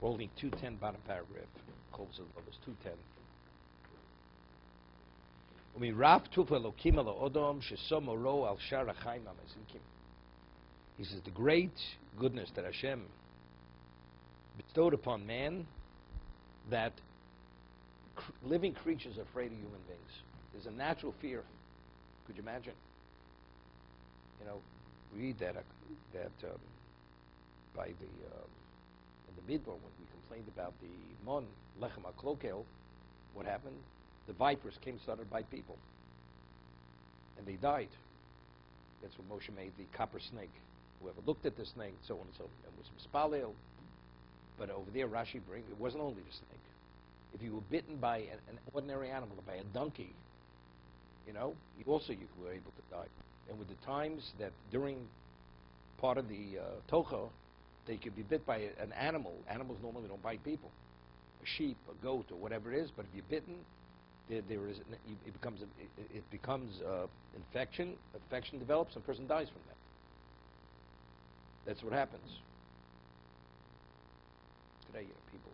We're holding 210, bottom paragraph. Chovos HaLevavos 210. He says the great goodness that Hashem bestowed upon man, that living creatures are afraid of human beings. There's a natural fear. Could you imagine? You know, read that by the in the Midbar when we complained about the mon lechem aklokel, what happened? The vipers came, started to bite people, and they died. That's what Moshe made the copper snake. Whoever looked at the snake, so on and so on, it was mispalel. But over there, Rashi brings, it wasn't only the snake. If you were bitten by an ordinary animal, by a donkey, you know, you were able to die. And with the times that during part of the tocha, they could be bit by an animal. Animals normally don't bite people. A sheep, a goat, or whatever it is. But if you're bitten, it becomes infection. Infection develops, and a person dies from that. That's what happens. Today, people,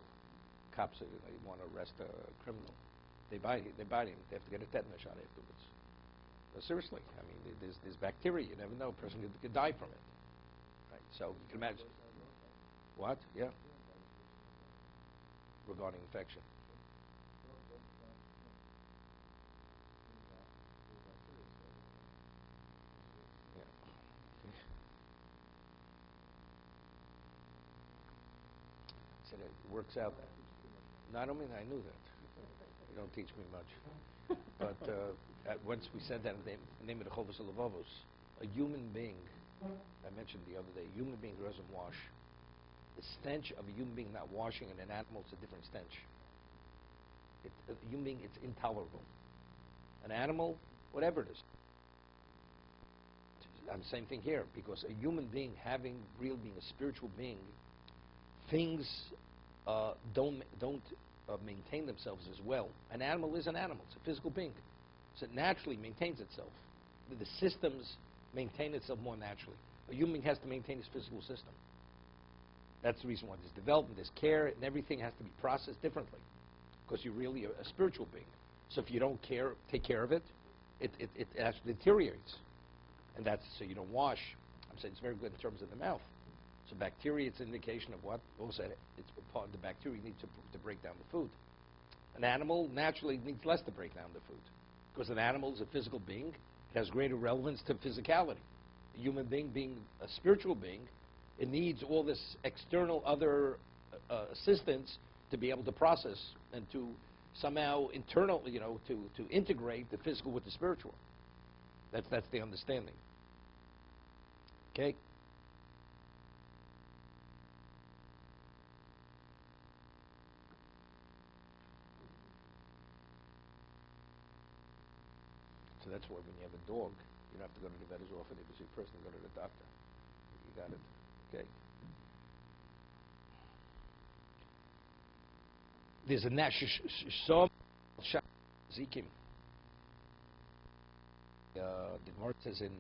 cops, they want to arrest a criminal. They bite him. They have to get a tetanus shot afterwards. No, seriously, I mean, there's bacteria. You never know. A person could die from it. Right? So you can imagine. What? Yeah. Regarding infection. Yeah. So it works out. No, I don't mean I knew that. You don't teach me much. But once we said that in the name of the Chovos HaLevavos, a human being, I mentioned the other day, a human being who doesn't wash, the stench of a human being not washing and an animal is a different stench. A human being, it's intolerable. An animal, whatever it is. And the same thing here, because a human being being a spiritual being, things don't maintain themselves as well. An animal is an animal. It's a physical being. So it naturally maintains itself. The systems maintain itself more naturally. A human being has to maintain his physical system. That's the reason why there's development, there's care, and everything has to be processed differently, because you're really a spiritual being. So if you don't take care of it, it actually deteriorates. And that's, so you don't wash. I'm saying it's very good in terms of the mouth. So bacteria, it's an indication of what? Also, it's part of the bacteria needs to break down the food. An animal naturally needs less to break down the food, because an animal is a physical being. It has greater relevance to physicality. A human being, being a spiritual being, it needs all this external other assistance to be able to process and to somehow internally, to integrate the physical with the spiritual. That's the understanding. Okay. So that's why when you have a dog, you don't have to go to the vet as often as you first go to the doctor. You got it. Okay. There's a some zikim. The Gemara says in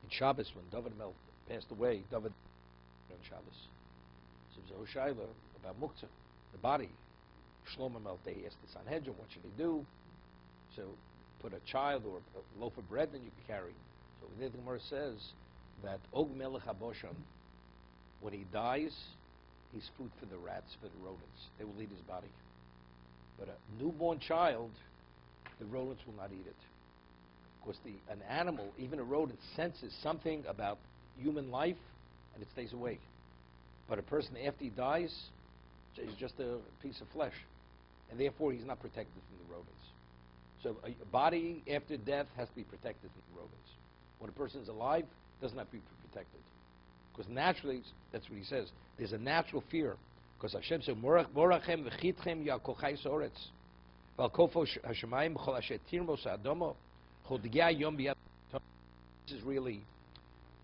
Shabbos when David Mel passed away, David on Shabbos. So it was a Hoshayla about Muktzah, the body. Shlomo Mel, they asked the Sanhedrin, what should he do? So put a child or a loaf of bread, then you can carry. So the Gemara says that Og Melech HaBoshan, when he dies, he's food for the rats, for the rodents. They will eat his body. But a newborn child, the rodents will not eat it. Because an animal, even a rodent, senses something about human life, and it stays away. But a person, after he dies, is just a piece of flesh. And therefore, he's not protected from the rodents. So a body after death has to be protected from the rodents. When a person is alive, it doesn't have to be protected. Because naturally, that's what he says, there's a natural fear. Because Hashem said, Morachem v'chitchem ya'kochai soretz. V'al hashemayim b'chol asher tirmo sa'adomo chodgya yom b'yad. This is really,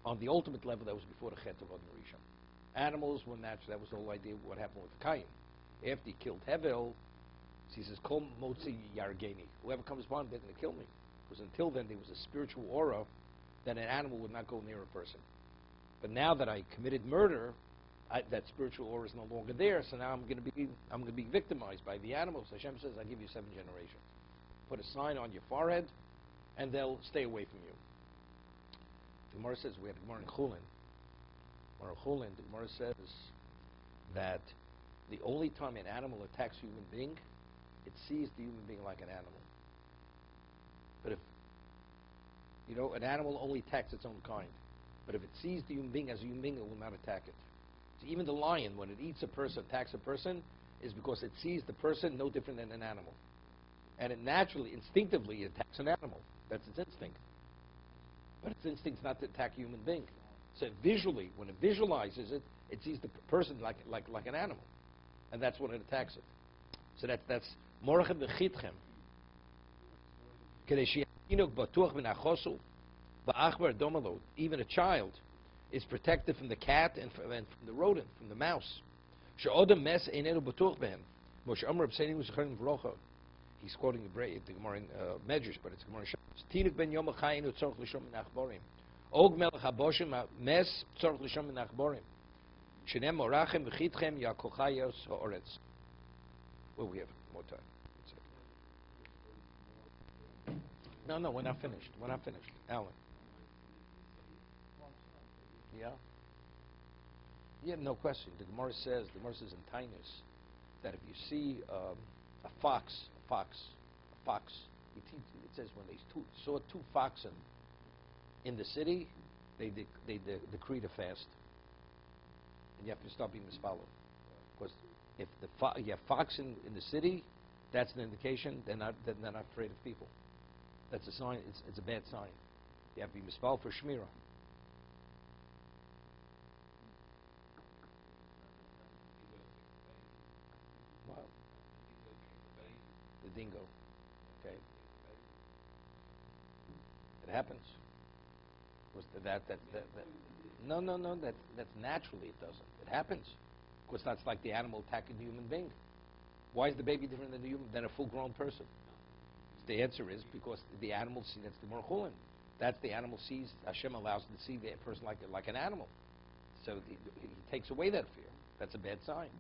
on the ultimate level, that was before the Chet of Adam Rishon. Animals were natural. That was the whole idea of what happened with Cain. After he killed Hevel, he says, Kol motzi yargeni. Whoever comes upon him, they're going to kill me. Because until then, there was a spiritual aura that an animal would not go near a person. But now that I committed murder, that spiritual aura is no longer there. So now I'm going to be victimized by the animals. Hashem says, "I give you 7 generations. Put a sign on your forehead, and they'll stay away from you." The Gemara says, we had a Gemara in Chulin. The Gemara says that the only time an animal attacks a human being, it sees the human being like an animal. But if, an animal only attacks its own kind. But if it sees the human being as a human being, it will not attack it. So even the lion, when it eats a person, attacks a person, is because it sees the person no different than an animal. And it naturally, instinctively attacks an animal. That's its instinct. But its instinct is not to attack a human being. So visually, when it visualizes it, it sees the person like an animal. And that's when it attacks it. So that's Morachem v'chitchem. Even a child is protected from the cat and from the rodent, from the mouse. He's quoting the Gemara in Medrash, but it's Gemara Shabbos. Ben Yom HaChayinu tzorch lishom min achborim. Og melech haboshim mes tzorch lishom min achborim. Shenem morachem v'chitchem yakochayos ha'oretz. Well, we have more time. No, we're not finished. Alan. Yeah? Yeah, no question. The Gemara says in Tainus that if you see a fox, it says when they saw 2 foxen in the city, they decreed a fast. And you have to stop being misfollowed. Because if you have fox in the city, that's an indication they're not afraid of people. That's a sign. It's a bad sign. You have to be misfollowed for Shmirah. Wow. The dingo. Okay. It happens. Was that no, that's naturally it doesn't. It happens. Of course, that's like the animal attacking the human being. Why is the baby different than a full-grown person? The answer is because the animal sees, that's the Morchulin. That's the animal sees, Hashem allows him to see the person like an animal. So he takes away that fear. That's a bad sign.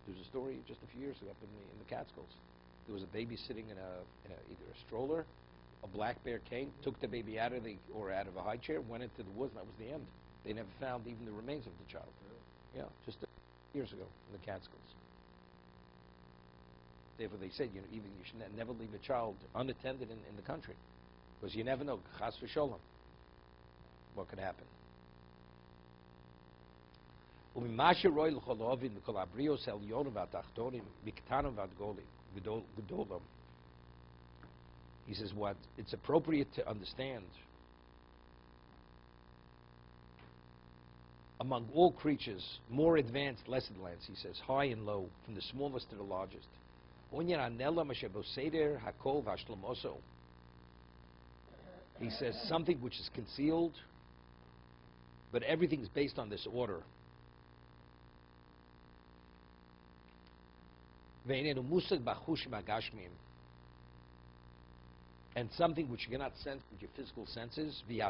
There's a story just a few years ago up in the Catskills. There was a baby sitting in either a stroller. A black bear came, took the baby out of a high chair, went into the woods, and that was the end. They never found even the remains of the child. Yeah, just years ago in the Catskills. Therefore, they said you should never leave a child unattended in the country, because you never know, chas v'sholem, what could happen. He says what it's appropriate to understand among all creatures, more advanced, less advanced, he says, high and low, from the smallest to the largest. He says something which is concealed, but everything is based on this order. And something which you cannot sense with your physical senses. He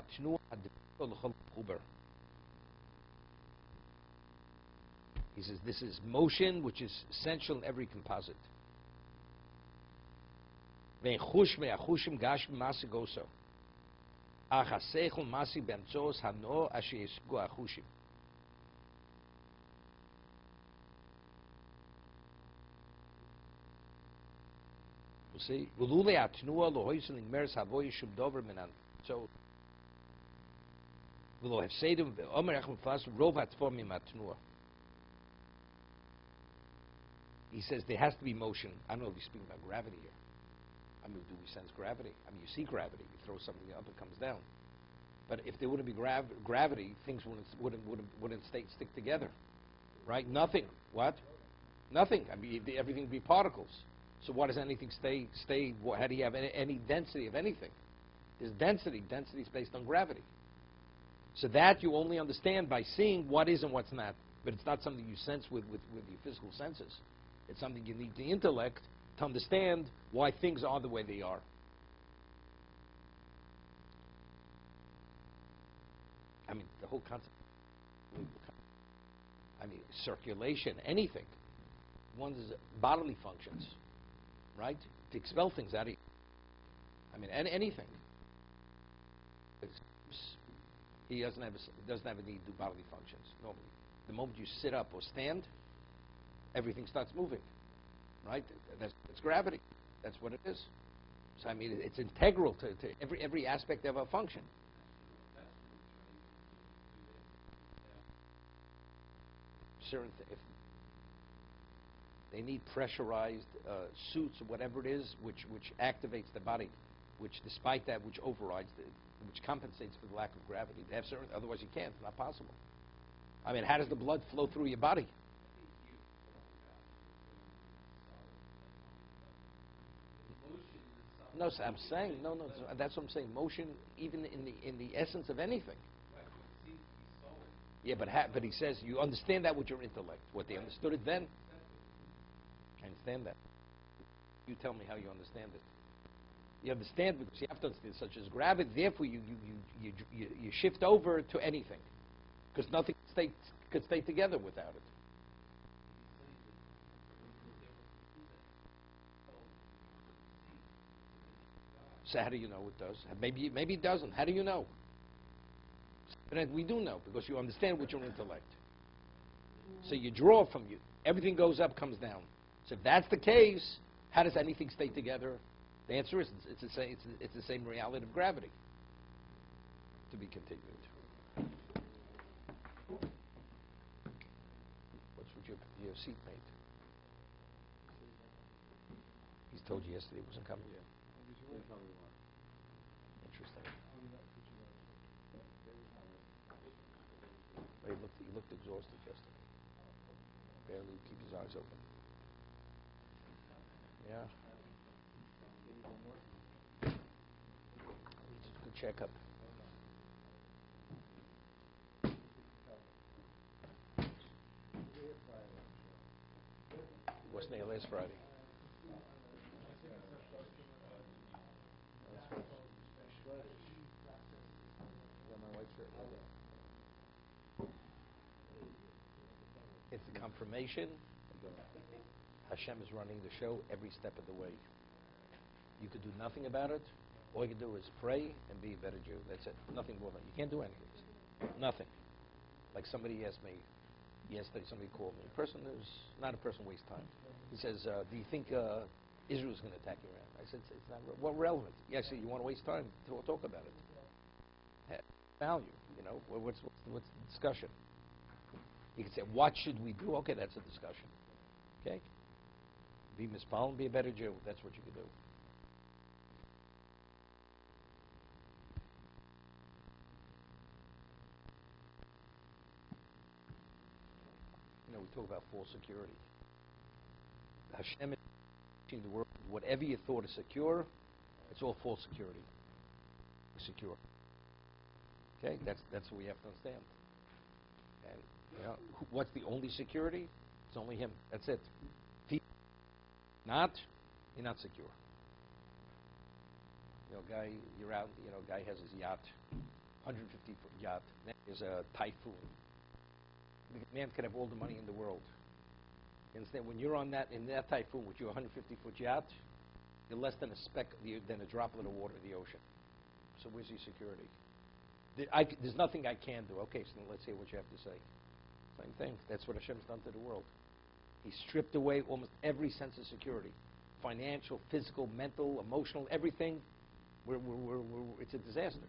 says this is motion which is essential in every composite. See, so he says there has to be motion. I don't know if he's speaking about gravity here. I mean, do we sense gravity? I mean, you see gravity. You throw something up, it comes down. But if there wouldn't be gravity, things wouldn't stick together, right? Nothing. What? Nothing. I mean, everything would be particles. So why does anything stay? How do you have any density of anything? There's density. Density is based on gravity. So that you only understand by seeing what is and what's not. But it's not something you sense with your physical senses. It's something you need the intellect to understand why things are the way they are. I mean, the whole concept. I mean, circulation, anything. One's bodily functions, right? To expel things out of you. I mean, anything. He doesn't have a need to do bodily functions normally. The moment you sit up or stand, everything starts moving, right? That's gravity. That's what it is. So I mean, it's integral to every aspect of a function. Certain if they need pressurized suits or whatever it is, which activates the body, which despite that, which overrides which compensates for the lack of gravity. They have certain, otherwise you can't. It's not possible. I mean, how does the blood flow through your body? No, I'm saying no. That's what I'm saying. Motion, even in the essence of anything. Yeah, but he says you understand that with your intellect. What they understood it then. I understand that. You tell me how you understand it. You understand because you have to understand, such as gravity. Therefore, you shift over to anything, because nothing could stay together without it. So how do you know it does? Maybe it doesn't. How do you know? But we do know because you understand with your intellect. So you draw from you. Everything goes up, comes down. So if that's the case, how does anything stay together? The answer is it's the same reality of gravity. To be continued. What's with your seatmate? He's told you yesterday he wasn't coming. Interesting. He looked exhausted yesterday. Barely keep his eyes open. Yeah. It's a good checkup. He wasn't there last Friday. It's the confirmation. Hashem is running the show every step of the way. You could do nothing about it. All you can do is pray and be a better Jew. That's it. Nothing more than that. You can't do anything. Nothing. Like somebody asked me yesterday, somebody called me. A person who's not a person wastes time. He says, do you think Israel's going to attack Iran? I said, it's not relevant. Yeah, I said, you want to waste time? Talk about it. Value, you know. What's the discussion? You could say, what should we do? Okay, that's a discussion. Okay? Be mispal and be a better Jew. That's what you could do. You know, we talk about false security. Hashem is teaching the world, whatever you thought is secure, it's all false security. Secure. Okay? That's what we have to understand. And you know, what's the only security? It's only him. That's it. If you're not secure. You know, guy, you're out, you know, guy has his yacht, 150-foot yacht. Then there's a typhoon. The man can have all the money in the world. You understand? When you're in that typhoon with your 150-foot yacht, you're less than a droplet of water in the ocean. So where's your security? There's nothing I can do. Okay, so let's hear what you have to say. Same thing. That's what Hashem's done to the world. He stripped away almost every sense of security. Financial, physical, mental, emotional, everything. It's a disaster.